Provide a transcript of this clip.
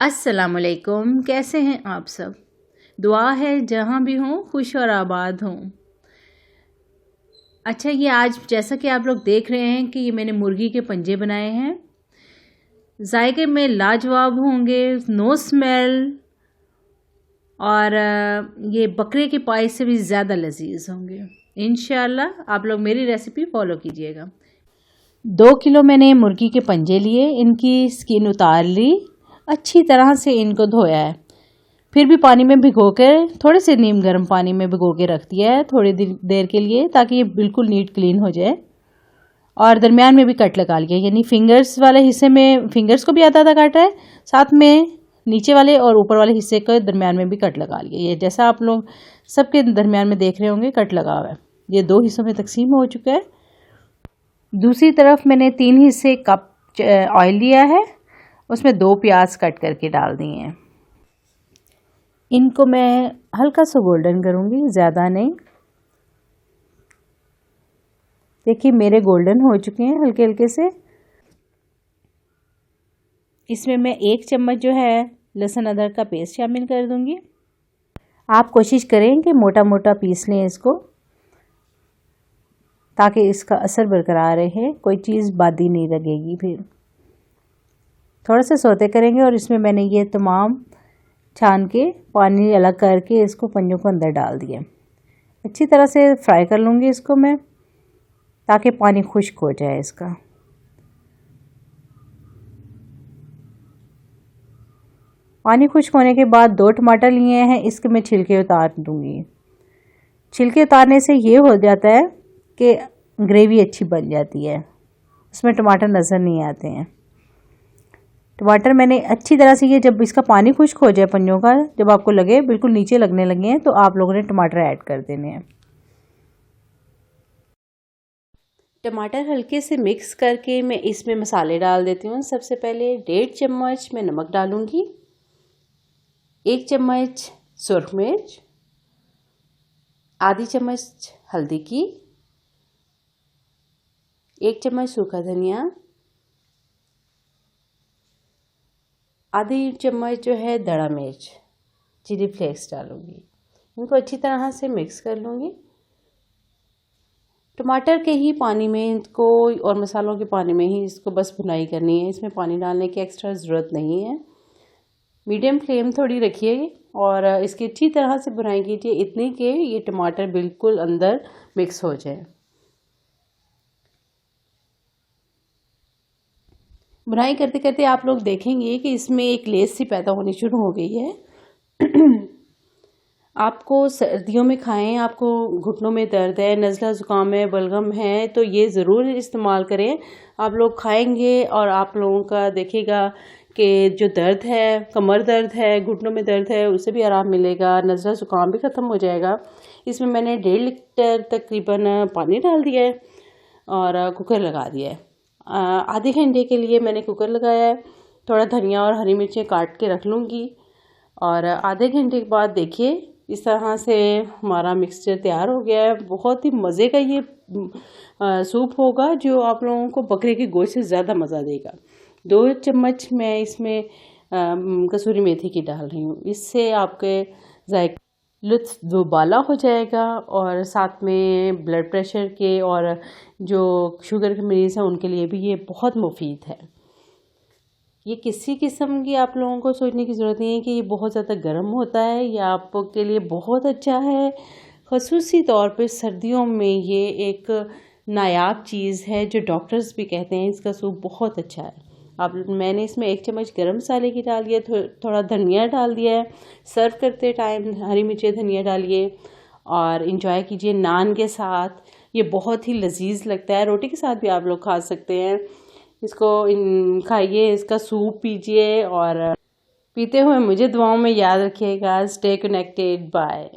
अस्सलामुअलैकुम, कैसे हैं आप सब। दुआ है जहाँ भी हों खुश और आबाद हों। अच्छा, ये आज जैसा कि आप लोग देख रहे हैं कि ये मैंने मुर्गी के पंजे बनाए हैं। जायके में लाजवाब होंगे, नो स्मेल, और ये बकरे के पाए से भी ज़्यादा लजीज होंगे। इंशाल्लाह आप लोग मेरी रेसिपी फॉलो कीजिएगा। 2 किलो मैंने मुर्गी के पंजे लिए, इनकी स्किन उतार ली, अच्छी तरह से इनको धोया है। फिर भी पानी में भिगो कर, थोड़े से नीम गर्म पानी में भिगो के रख दिया है थोड़ी देर के लिए, ताकि ये बिल्कुल नीट क्लीन हो जाए। और दरमियान में भी कट लगा लिया, यानी फिंगर्स वाले हिस्से में फिंगर्स को भी आधा आधा काटा है, साथ में नीचे वाले और ऊपर वाले हिस्से के दरमियान में भी कट लगा लिया। ये जैसा आप लोग सबके दरमियान में देख रहे होंगे कट लगा हुआ है। ये 2 हिस्सों में तकसीम हो चुका है। दूसरी तरफ मैंने 3 हिस्से कप ऑयल लिया है, उसमें 2 प्याज कट करके डाल दिए हैं। इनको मैं हल्का सा गोल्डन करूँगी, ज़्यादा नहीं। देखिए मेरे गोल्डन हो चुके हैं हल्के हल्के से। इसमें मैं 1 चम्मच जो है लहसुन अदरक का पेस्ट शामिल कर दूँगी। आप कोशिश करें कि मोटा मोटा पीस लें इसको, ताकि इसका असर बरकरार रहे, कोई चीज़ बादी नहीं लगेगी। फिर थोड़ा सा सौते करेंगे और इसमें मैंने ये तमाम छान के पानी अलग करके इसको पंजों को अंदर डाल दिया। अच्छी तरह से फ्राई कर लूँगी इसको मैं, ताकि पानी खुश्क हो जाए इसका। पानी खुश्क होने के बाद 2 टमाटर लिए हैं, इसके मैं छिलके उतार दूँगी। छिलके उतारने से ये हो जाता है कि ग्रेवी अच्छी बन जाती है, उसमें टमाटर नज़र नहीं आते हैं। टमाटर मैंने अच्छी तरह से, ये जब इसका पानी खुश्क हो जाए पंजों का, जब आपको लगे बिल्कुल नीचे लगने लगे हैं, तो आप लोगों ने टमाटर ऐड कर देने हैं। टमाटर हल्के से मिक्स करके मैं इसमें मसाले डाल देती हूँ। सबसे पहले 1.5 चम्मच मैं नमक डालूँगी, 1 चम्मच सुरख मिर्च, आधी चम्मच हल्दी की, 1 चम्मच सूखा धनिया, आधी चम्मच जो है दड़ा मिर्च, चिली फ्लेक्स डालूँगी। इनको अच्छी तरह से मिक्स कर लूँगी। टमाटर के ही पानी में इसको और मसालों के पानी में ही इसको बस भुनाई करनी है, इसमें पानी डालने की एक्स्ट्रा ज़रूरत नहीं है। मीडियम फ्लेम थोड़ी रखिए और इसकी अच्छी तरह से भुनाई कीजिए, इतनी कि ये टमाटर बिल्कुल अंदर मिक्स हो जाए। बुनाई करते करते आप लोग देखेंगे कि इसमें एक लेस सी पैदा होनी शुरू हो गई है। आपको सर्दियों में खाएं, आपको घुटनों में दर्द है, नज़ला ज़ुकाम है, बलगम है, तो ये ज़रूर इस्तेमाल करें। आप लोग खाएंगे और आप लोगों का देखिएगा कि जो दर्द है, कमर दर्द है, घुटनों में दर्द है, उससे भी आराम मिलेगा, नज़ला ज़ुकाम भी ख़त्म हो जाएगा। इसमें मैंने 1.5 लीटर तकरीबन पानी डाल दिया है और कुकर लगा दिया है। आधे घंटे के लिए मैंने कुकर लगाया है। थोड़ा धनिया और हरी मिर्चें काट के रख लूँगी और आधे घंटे के बाद देखिए इस तरह से हमारा मिक्सचर तैयार हो गया है। बहुत ही मज़े का ये सूप होगा, जो आप लोगों को बकरे के गोश्त से ज़्यादा मज़ा देगा। 2 चम्मच मैं इसमें कसूरी मेथी की डाल रही हूँ, इससे आपके जायके लुत्फ़ दुबाला हो जाएगा और साथ में ब्लड प्रेशर के और जो शुगर के मरीज़ हैं उनके लिए भी ये बहुत मुफीद है। ये किसी किस्म की आप लोगों को सोचने की ज़रूरत नहीं है कि ये बहुत ज़्यादा गर्म होता है, ये आपके लिए बहुत अच्छा है। ख़ुसूसी तौर पे सर्दियों में ये एक नायाब चीज़ है, जो डॉक्टर्स भी कहते हैं इसका सूप बहुत अच्छा है। अब मैंने इसमें 1 चम्मच गरम मसाले की डाल दिया, थोड़ा धनिया डाल दिया है। सर्व करते टाइम हरी मिर्ची धनिया डालिए और इंजॉय कीजिए नान के साथ। ये बहुत ही लजीज लगता है, रोटी के साथ भी आप लोग खा सकते हैं। इसको खाइए, इसका सूप पीजिए और पीते हुए मुझे दुआओं में याद रखिएगा। Stay connected, bye.